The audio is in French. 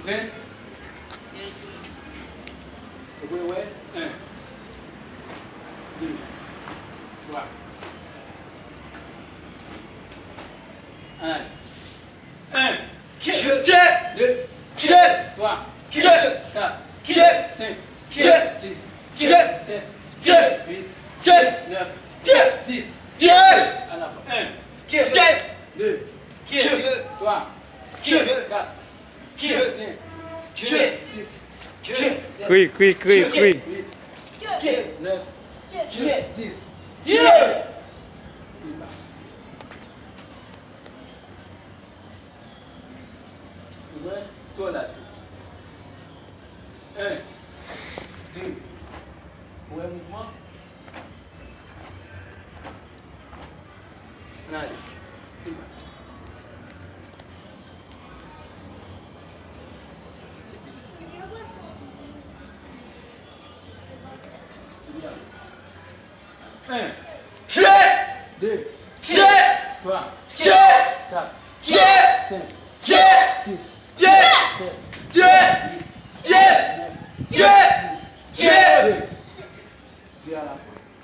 Prêt? Oui, ouais. 1, 2, 3. Allez. 1, 2, 3, 4, 5, 6, 7, 8, 9, 10. À la fin. 1, 2, 3, 4, 5, 6, 7, Qui, 8, 9, 10. Ouais, toi là-dessus. 1, 2. Ouais, mouvement. Allez. Un, deux, trois, quatre, cinq, six, sept, huit,